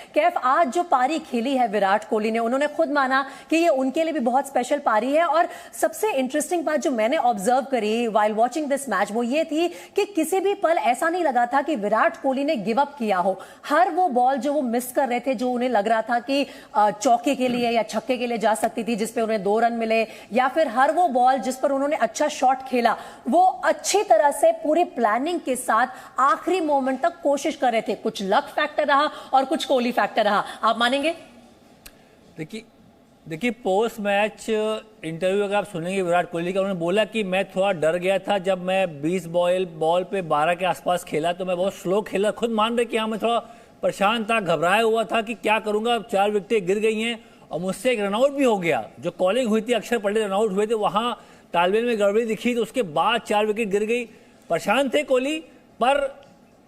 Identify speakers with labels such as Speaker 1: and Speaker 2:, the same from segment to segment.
Speaker 1: कैफ, आज जो पारी खेली है विराट कोहली ने, उन्होंने खुद माना कि ये उनके लिए भी बहुत स्पेशल पारी है। और सबसे इंटरेस्टिंग बात जो मैंने ऑब्जर्व करी वाइल वॉचिंग दिस मैच वो ये थी कि किसी भी पल ऐसा नहीं लगा था कि विराट कोहली ने गिव अप किया हो। हर वो बॉल जो वो मिस कर रहे थे, जो उन्हें लग रहा था कि चौके के लिए या छक्के के लिए जा सकती थी, जिसपे उन्हें 2 रन मिले, या फिर हर वो बॉल जिस पर उन्होंने अच्छा शॉट खेला, वो अच्छी तरह से पूरी प्लानिंग के साथ आखिरी मोमेंट तक कोशिश कर रहे थे। कुछ लक फैक्टर रहा और कुछ कोहली फैक्टर रहा, आप मानेंगे?
Speaker 2: देखिए पोस्ट मैच इंटरव्यू अगर आप सुनेंगे विराट कोहली का, उन्होंने बोला कि मैं थोड़ा डर गया था जब मैं 20 बॉल पे 12 के आसपास खेला तो मैं बहुत स्लो खेला। खुद मान रहे कि हाँ मैं थोड़ा परेशान था, घबराया हुआ था कि क्या करूंगा, 4 विकेटें गिर गई हैं और मुझसे एक रनआउट भी हो गया। जो कॉलिंग हुई थी, अक्षर पटेल रनआउट हुए थे, वहाँ तालमेल में गड़बड़ी दिखी तो उसके बाद 4 विकेट गिर गई। परेशान थे कोहली, पर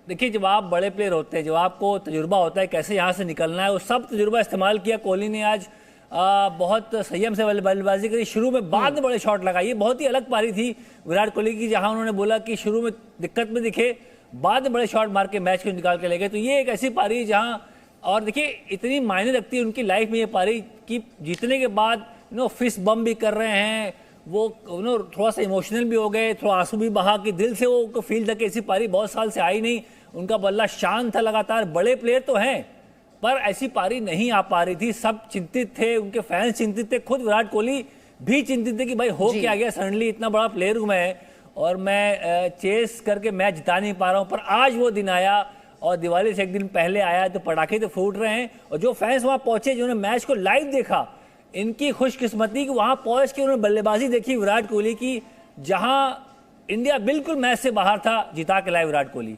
Speaker 2: देखिए जब आप बड़े प्लेयर होते हैं, जब आपको तजुर्बा होता है कैसे यहाँ से निकलना है, वो सब तजुर्बा इस्तेमाल किया कोहली ने। आज बहुत संयम से बल्लेबाजी करी शुरू में, बाद में बड़े शॉट लगाए। ये बहुत ही अलग पारी थी विराट कोहली की, जहां उन्होंने बोला कि शुरू में दिक्कत में दिखे, बाद में बड़े शॉट मार के मैच को निकाल के ले गए। तो ये एक ऐसी पारी है जहां, और देखिए इतनी मायने रखती है उनकी लाइफ में ये पारी कि जीतने के बाद फिस्ट बम भी कर रहे हैं वो, थोड़ा सा इमोशनल भी हो गए, थोड़ा आंसू भी बहा कि दिल से वो फील था कि ऐसी पारी बहुत साल से आई नहीं। उनका बल्ला शांत था लगातार। बड़े प्लेयर तो हैं पर ऐसी पारी नहीं आ पा रही थी। सब चिंतित थे, उनके फैंस चिंतित थे, खुद विराट कोहली भी चिंतित थे कि भाई हो क्या गया, सडनली इतना बड़ा प्लेयर हूं मैं और मैं चेस करके मैच जिता नहीं पा रहा हूं। पर आज वो दिन आया और दिवाली से एक दिन पहले आया तो पटाखे तो फूट रहे हैं। और जो फैंस वहां पहुंचे, जिन्होंने मैच को लाइव देखा, इनकी खुशकिस्मती कि वहां पहुंच के उन्होंने बल्लेबाजी देखी विराट कोहली की, जहां इंडिया बिल्कुल मैच से बाहर था, जिता के लाए विराट कोहली।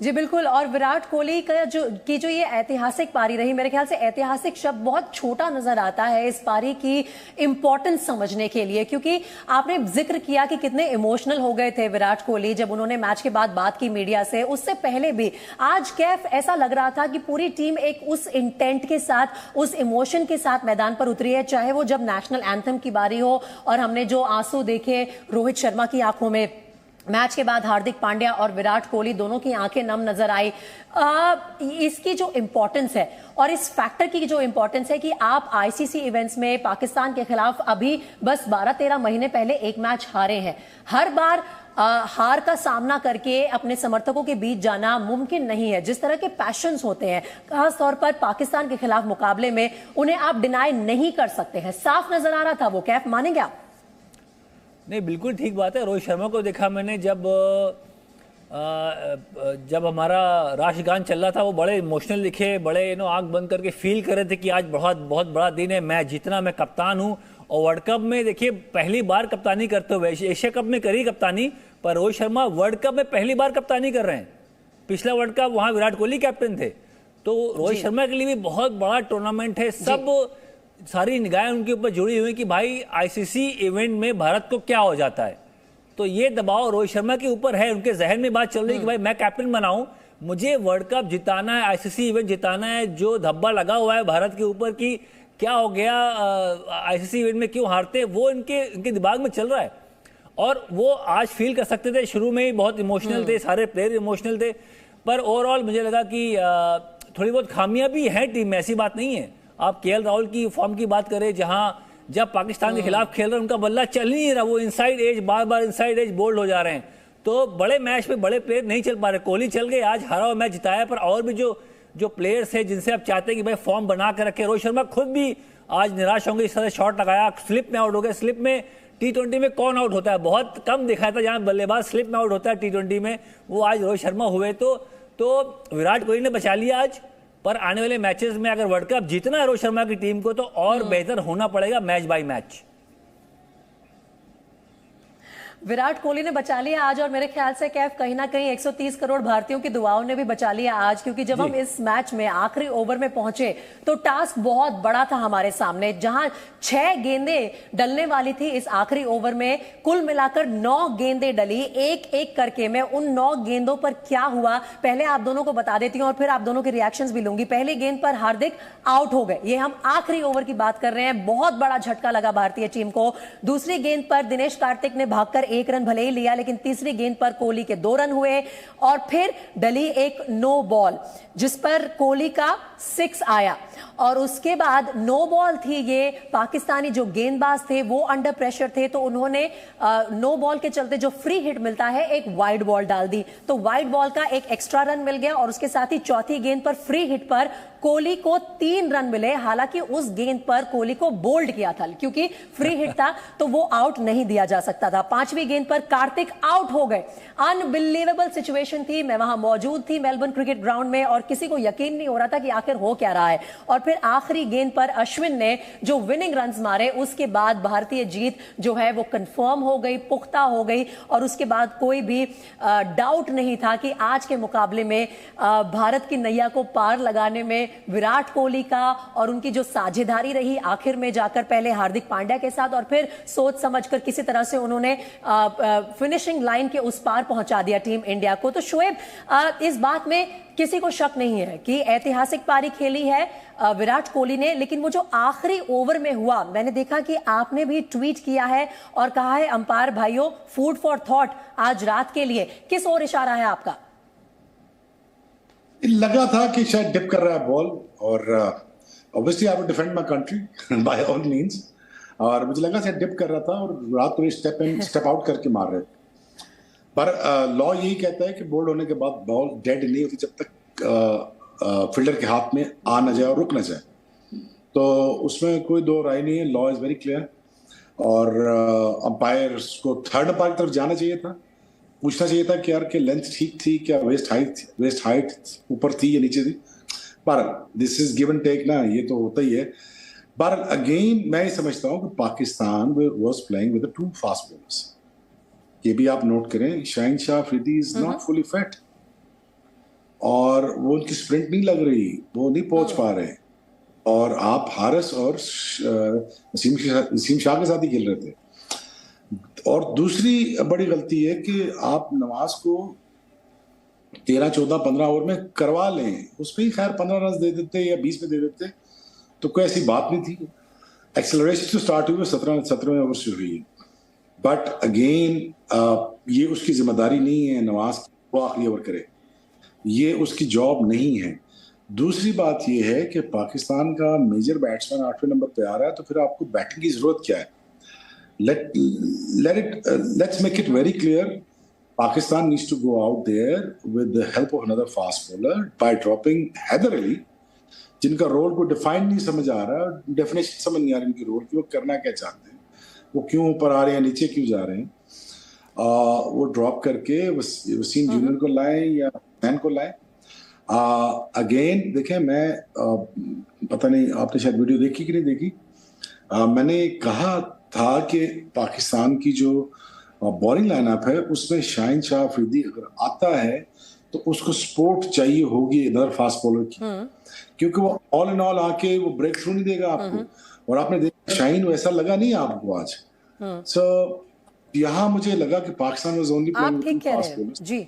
Speaker 1: जी बिल्कुल। और विराट कोहली का जो ये ऐतिहासिक पारी रही, मेरे ख्याल से ऐतिहासिक शब्द बहुत छोटा नजर आता है इस पारी की इंपॉर्टेंस समझने के लिए, क्योंकि आपने जिक्र किया कि कितने इमोशनल हो गए थे विराट कोहली जब उन्होंने मैच के बाद बात की मीडिया से। उससे पहले भी आज कैफ ऐसा लग रहा था कि पूरी टीम एक उस इंटेंट के साथ, उस इमोशन के साथ मैदान पर उतरी है, चाहे वो जब नेशनल एंथम की बारी हो और हमने जो आंसू देखे रोहित शर्मा की आंखों में, मैच के बाद हार्दिक पांड्या और विराट कोहली दोनों की आंखें नम नजर आई। इसकी जो इंपॉर्टेंस है और इस फैक्टर की जो इंपॉर्टेंस है कि आप आईसीसी इवेंट्स में पाकिस्तान के खिलाफ अभी बस 12-13 महीने पहले एक मैच हारे हैं। हर बार हार का सामना करके अपने समर्थकों के बीच जाना मुमकिन नहीं है। जिस तरह के पैशंस होते हैं खास तौर पर पाकिस्तान के खिलाफ मुकाबले में, उन्हें आप डिनाई नहीं कर सकते हैं। साफ नजर आ रहा था वो, कैफ मानेंगे आप?
Speaker 2: नहीं, बिल्कुल ठीक बात है। रोहित शर्मा को देखा मैंने जब हमारा राष्ट्रगान चल रहा था, वो बड़े इमोशनल दिखे, बड़े आंख बंद करके फील कर रहे थे कि आज बहुत बहुत बड़ा दिन है, मैच जीतना, मैं कप्तान हूं। और वर्ल्ड कप में देखिए पहली बार कप्तानी करते हुए, एशिया कप में करी कप्तानी, पर रोहित शर्मा वर्ल्ड कप में पहली बार कप्तानी कर रहे हैं। पिछला वर्ल्ड कप वहां विराट कोहली कैप्टन थे। तो रोहित शर्मा के लिए भी बहुत बड़ा टूर्नामेंट है। सारी निगाहें उनके ऊपर जुड़ी हुई कि भाई आईसीसी इवेंट में भारत को क्या हो जाता है। तो ये दबाव रोहित शर्मा के ऊपर है, उनके जहन में बात चल रही है कि भाई मैं कैप्टन बनाऊं, मुझे वर्ल्ड कप जिताना है, आईसीसी इवेंट जिताना है। जो धब्बा लगा हुआ है भारत के ऊपर कि क्या हो गया, आईसीसी इवेंट में क्यों हारते, वो इनके दिमाग में चल रहा है। और वो आज फील कर सकते थे, शुरू में ही बहुत इमोशनल थे, सारे प्लेयर इमोशनल थे, पर ओवरऑल मुझे लगा कि थोड़ी बहुत खामियां भी हैं टीम में, ऐसी बात नहीं है। आप केएल राहुल की फॉर्म की बात करें, जहां जब पाकिस्तान के खिलाफ खेल रहे हैं उनका बल्ला चल ही नहीं रहा, वो इनसाइड एज, बार बार इनसाइड एज बोल्ड हो जा रहे हैं। तो बड़े मैच में बड़े प्लेयर नहीं चल पा रहे। कोहली चल गए, आज हारा हुआ मैच जिताया, पर और भी जो प्लेयर्स हैं जिनसे आप चाहते हैं कि भाई फॉर्म बना कर रखे। रोहित शर्मा खुद भी आज निराश होंगे, इस तरह शॉट लगाया, स्लिप में आउट हो गया। स्लिप में T20 में कौन आउट होता है, बहुत कम दिखाया था जहां बल्लेबाज स्लिप में आउट होता है T20 में, वो आज रोहित शर्मा हुए। तो विराट कोहली ने बचा लिया आज, पर आने वाले मैचेस में अगर वर्ल्ड कप जीतना है रोहित शर्मा की टीम को तो और बेहतर होना पड़ेगा match by match.
Speaker 1: Virat Kohli ने बचा लिया आज, और मेरे ख्याल से कैफ कहीं ना कहीं 130 करोड़ भारतीयों की दुआओं ने भी बचा लिया आज, क्योंकि जब हम इस मैच में आखिरी ओवर में पहुंचे तो टास्क बहुत बड़ा था हमारे सामने। जहां 6 गेंदें डलने वाली थी इस आखिरी ओवर में, कुल मिलाकर 9 गेंदें डली, एक एक करके। मैं उन 9 गेंदों पर क्या हुआ पहले आप दोनों को बता देती हूं और फिर आप दोनों के रिएक्शंस भी लूंगी। पहली गेंद पर हार्दिक आउट हो गए, ये हम आखिरी ओवर की बात कर रहे हैं, बहुत बड़ा झटका लगा भारतीय टीम को। दूसरी गेंद पर दिनेश कार्तिक ने भागकर 1 रन भले ही लिया, लेकिन तीसरी गेंद पर कोहली के 2 रन हुए और फिर डली एक नो बॉल जिस पर कोहली का 6 आया और उसके बाद नो बॉल थी। ये पाकिस्तानी जो गेंदबाज थे वो अंडर प्रेशर थे, तो उन्होंने नो बॉल के चलते जो फ्री हिट मिलता है एक वाइड बॉल डाल दी, तो वाइड बॉल का एक एक्स्ट्रा रन मिल गया और उसके साथ ही चौथी गेंद पर फ्री हिट पर कोहली को 3 रन मिले। हालांकि उस गेंद पर कोहली को बोल्ड किया था, क्योंकि फ्री हिट था तो वो आउट नहीं दिया जा सकता था। 5वीं गेंद पर कार्तिक आउट हो गए। अनबिलीवेबल सिचुएशन थी, मैं वहां मौजूद थी मेलबर्न क्रिकेट ग्राउंड में और किसी को यकीन नहीं हो रहा था कि आखिर हो क्या रहा है। और फिर आखिरी गेंद पर अश्विन ने जो विनिंग रन्स मारे, उसके बाद भारतीय जीत जो है वो कंफर्म हो गई, पुख्ता हो गई और उसके बाद कोई भी डाउट नहीं था कि आज के मुकाबले में भारत की नैया को पार लगाने में विराट कोहली का और उनकी जो साझेदारी रही आखिर में जाकर पहले हार्दिक पांड्या के साथ और फिर सोच समझकर किसी तरह से उन्होंने फिनिशिंग लाइन के उस पार पहुंचा दिया टीम इंडिया को। तो शोएब, इस बात में किसी को शक नहीं है कि ऐतिहासिक पारी खेली है विराट कोहली ने, लेकिन वो जो आखिरी ओवर में हुआ, मैंने देखा कि आपने भी ट्वीट किया है और कहा है अंपायर भाइयों फूड फॉर थॉट आज रात के लिए, किस ओर इशारा है आपका?
Speaker 3: लगा था कि शायद डिप कर रहा है बॉल और obviously I will defend my country bye all means, और मुझे लगा शायद डिप कर रहा था और रात को स्टेप आउट करके मार रहे थे। पर लॉ यही कहता है कि बोल्ड होने के बाद बॉल डेड नहीं होती जब तक फील्डर के हाथ में आ न जाए और रुक न जाए, तो उसमें कोई दो राय नहीं है। लॉ इज वेरी क्लियर और अंपायर को थर्ड अंपायर की तरफ जाना चाहिए था, पूछना चाहिए था कि यार कि लेंथ ठीक थी क्या, वेस्ट हाइट ऊपर थी या नीचे थी, पर this is give and take ना, ये तो होता ही है। पर अगेन मैं समझता हूं कि Pakistan was playing with 2 fast bowlers, ये भी आप नोट करें। Shaheen Shah Afridi is not fully fit और वो उनकी स्प्रिंट नहीं लग रही, वो नहीं पहुंच पा रहे, और आप हारिस और वसीम शाह के साथ ही खेल रहे थे। और दूसरी बड़ी गलती है कि आप नवाज को 13, 14, 15 ओवर में करवा लें, उसमें ही खैर 15 रन दे देते या 20 में दे देते तो कोई ऐसी बात नहीं थी। एक्सेलरेशन तो स्टार्ट हुई 17वें ओवर से हुई, बट अगेन ये उसकी जिम्मेदारी नहीं है नवाज वो आखिरी ओवर करे, ये उसकी जॉब नहीं है। दूसरी बात ये है कि पाकिस्तान का मेजर बैट्समैन 8वें नंबर पे आ रहा है, तो फिर आपको बैटिंग की जरूरत क्या है? Let's make it very clear. Pakistan needs to go out there with the help of another fast bowler by dropping Haider Ali, जिनका रोल को डिफाइन नहीं समझ आ रहा, डेफिनेशन समझ नहीं आ रही उनकी रोल की, वो करना क्या चाहते हैं, वो क्यों ऊपर आ रहे हैं, नीचे क्यों जा रहे हैं। वो ड्रॉप करके वसीम जूनियर को लाएं या मैन को लाएं। अगेन देखें, मैं पता नहीं आपने शायद वीडियो देखी कि नहीं देखी, मैंने कहा था कि पाकिस्तान की जो बॉलिंग लाइनअप है उसमें शाहीन शाह अफरीदी अगर आता है तो उसको सपोर्ट चाहिए होगी इधर फास्ट बॉलर की, क्योंकि वो ऑल इन ऑल आके वो ब्रेक थ्रू नहीं देगा आपको। और आपने देखा शाहीन वैसा लगा नहीं आपको आज। सो यहाँ मुझे लगा कि Pakistan was only playing fast bowlers. जी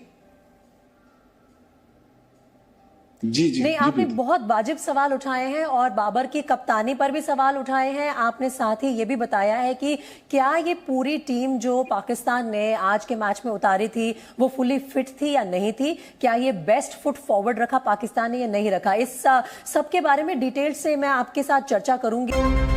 Speaker 1: नहीं, आपने बहुत वाजिब सवाल उठाए हैं और बाबर की कप्तानी पर भी सवाल उठाए हैं। आपने साथ ही ये भी बताया है कि क्या ये पूरी टीम जो पाकिस्तान ने आज के मैच में उतारी थी वो फुली फिट थी या नहीं थी, क्या ये बेस्ट फुट फॉरवर्ड रखा पाकिस्तान ने या नहीं रखा। इस सब के बारे में डिटेल से मैं आपके साथ चर्चा करूंगी।